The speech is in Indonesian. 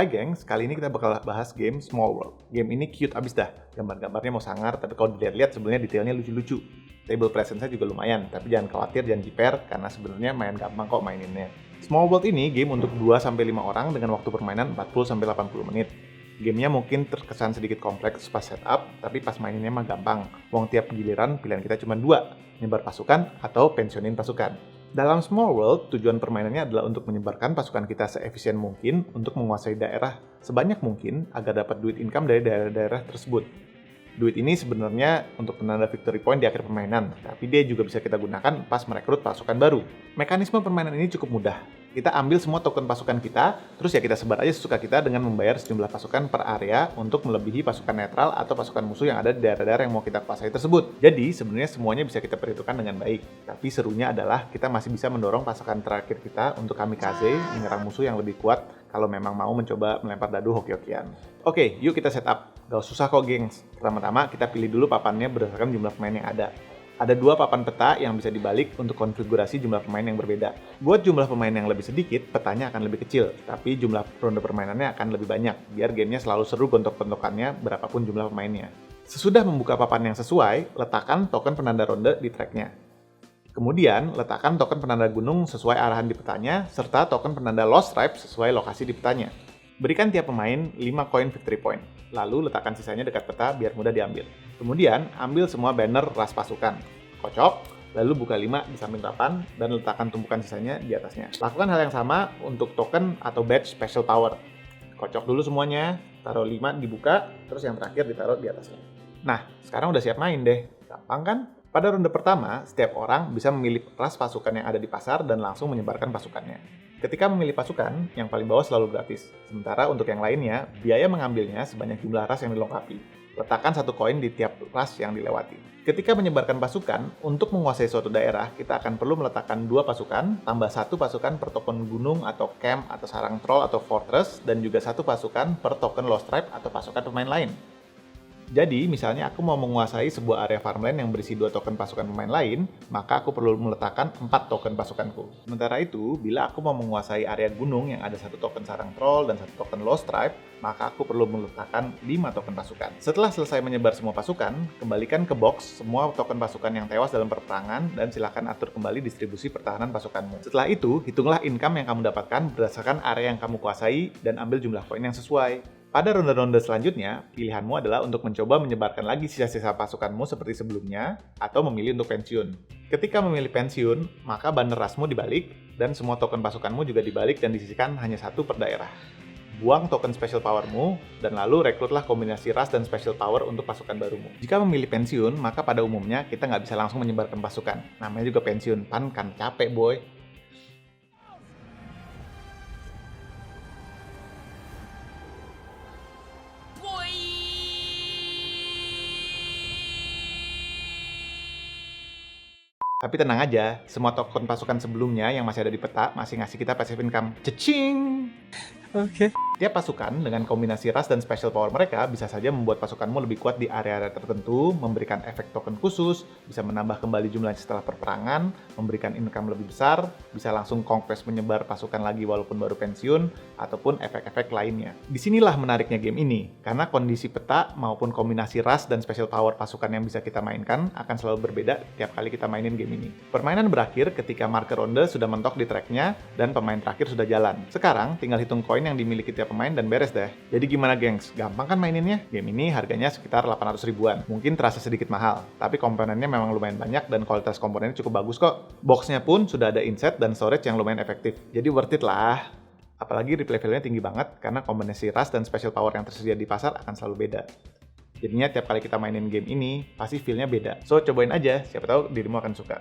Hai gengs, kali ini kita bakal bahas game Small World. Game ini cute abis dah, gambar-gambarnya mau sangar, tapi kalau dilihat-lihat sebenarnya detailnya lucu-lucu. Table presence-nya juga lumayan, tapi jangan khawatir, jangan jiper, karena sebenarnya main gampang kok maininnya. Small World ini game untuk 2-5 orang dengan waktu permainan 40-80 menit. Gamenya mungkin terkesan sedikit kompleks pas setup, tapi pas maininnya mah gampang. Wong tiap giliran pilihan kita cuma 2, nyebar pasukan atau pensiunin pasukan. Dalam Small World, tujuan permainannya adalah untuk menyebarkan pasukan kita seefisien mungkin untuk menguasai daerah sebanyak mungkin agar dapat duit income dari daerah-daerah tersebut. Duit ini sebenarnya untuk penanda victory point di akhir permainan, tapi dia juga bisa kita gunakan pas merekrut pasukan baru. Mekanisme permainan ini cukup mudah. Kita ambil semua token pasukan kita, terus ya kita sebar aja sesuka kita dengan membayar sejumlah pasukan per area untuk melebihi pasukan netral atau pasukan musuh yang ada di daerah-daerah yang mau kita kuasai tersebut. Jadi sebenarnya semuanya bisa kita perhitungkan dengan baik. Tapi serunya adalah kita masih bisa mendorong pasukan terakhir kita untuk kamikaze menyerang musuh yang lebih kuat kalau memang mau mencoba melempar dadu hoki-hokian. Oke, yuk kita setup. Gak susah kok gengs. Pertama-tama kita pilih dulu papannya berdasarkan jumlah pemain yang ada. Ada 2 papan peta yang bisa dibalik untuk konfigurasi jumlah pemain yang berbeda. Buat jumlah pemain yang lebih sedikit, petanya akan lebih kecil, tapi jumlah ronde permainannya akan lebih banyak, biar gamenya selalu seru gontok-gontokannya berapapun jumlah pemainnya. Sesudah membuka papan yang sesuai, letakkan token penanda ronde di tracknya. Kemudian, letakkan token penanda gunung sesuai arahan di petanya, serta token penanda lost tribe sesuai lokasi di petanya. Berikan tiap pemain 5 koin victory point, lalu letakkan sisanya dekat peta biar mudah diambil. Kemudian, ambil semua banner ras pasukan, kocok, lalu buka 5 di samping papan, dan letakkan tumpukan sisanya di atasnya. Lakukan hal yang sama untuk token atau badge special power. Kocok dulu semuanya, taruh 5 dibuka, terus yang terakhir ditaruh di atasnya. Nah, sekarang udah siap main deh. Gampang kan? Pada ronde pertama, setiap orang bisa memilih ras pasukan yang ada di pasar dan langsung menyebarkan pasukannya. Ketika memilih pasukan, yang paling bawah selalu gratis. Sementara untuk yang lainnya, biaya mengambilnya sebanyak jumlah ras yang dilengkapi. Letakkan 1 koin di tiap ras yang dilewati. Ketika menyebarkan pasukan, untuk menguasai suatu daerah, kita akan perlu meletakkan 2 pasukan, tambah 1 pasukan per token gunung atau camp atau sarang troll atau fortress, dan juga 1 pasukan per token lost tribe atau pasukan pemain lain. Jadi, misalnya aku mau menguasai sebuah area farmland yang berisi 2 token pasukan pemain lain, maka aku perlu meletakkan 4 token pasukanku. Sementara itu, bila aku mau menguasai area gunung yang ada 1 token sarang troll dan 1 token lost tribe, maka aku perlu meletakkan 5 token pasukan. Setelah selesai menyebar semua pasukan, kembalikan ke box semua token pasukan yang tewas dalam peperangan dan silakan atur kembali distribusi pertahanan pasukanmu. Setelah itu, hitunglah income yang kamu dapatkan berdasarkan area yang kamu kuasai dan ambil jumlah koin yang sesuai. Pada ronde-ronde selanjutnya, pilihanmu adalah untuk mencoba menyebarkan lagi sisa-sisa pasukanmu seperti sebelumnya, atau memilih untuk pensiun. Ketika memilih pensiun, maka banner rasmu dibalik, dan semua token pasukanmu juga dibalik dan disisihkan hanya 1 per daerah. Buang token special powermu, dan lalu rekrutlah kombinasi ras dan special power untuk pasukan barumu. Jika memilih pensiun, maka pada umumnya kita nggak bisa langsung menyebarkan pasukan. Namanya juga pensiun, kan capek boy. Tapi tenang aja, semua token pasukan sebelumnya yang masih ada di peta masih ngasih kita passive income. Cecing! Oke. Tiap pasukan dengan kombinasi ras dan special power mereka bisa saja membuat pasukanmu lebih kuat di area-area tertentu, memberikan efek token khusus, bisa menambah kembali jumlahnya setelah perperangan, memberikan income lebih besar, bisa langsung conquest menyebar pasukan lagi walaupun baru pensiun, ataupun efek-efek lainnya. Disinilah menariknya game ini, karena kondisi peta maupun kombinasi ras dan special power pasukan yang bisa kita mainkan akan selalu berbeda tiap kali kita mainin game ini. Permainan berakhir ketika marker ronde sudah mentok di tracknya dan pemain terakhir sudah jalan. Sekarang tinggal hitung koin yang dimiliki tiap pemain dan beres deh. Jadi gimana gengs? Gampang kan maininnya? Game ini harganya sekitar 800 ribuan. Mungkin terasa sedikit mahal, tapi komponennya memang lumayan banyak dan kualitas komponennya cukup bagus kok. Boxnya pun sudah ada inset dan storage yang lumayan efektif. Jadi worth it lah. Apalagi replay value-nya tinggi banget karena kombinasi ras dan special power yang tersedia di pasar akan selalu beda. Jadinya tiap kali kita mainin game ini, pasti feel-nya beda. So, cobain aja, siapa tahu dirimu akan suka.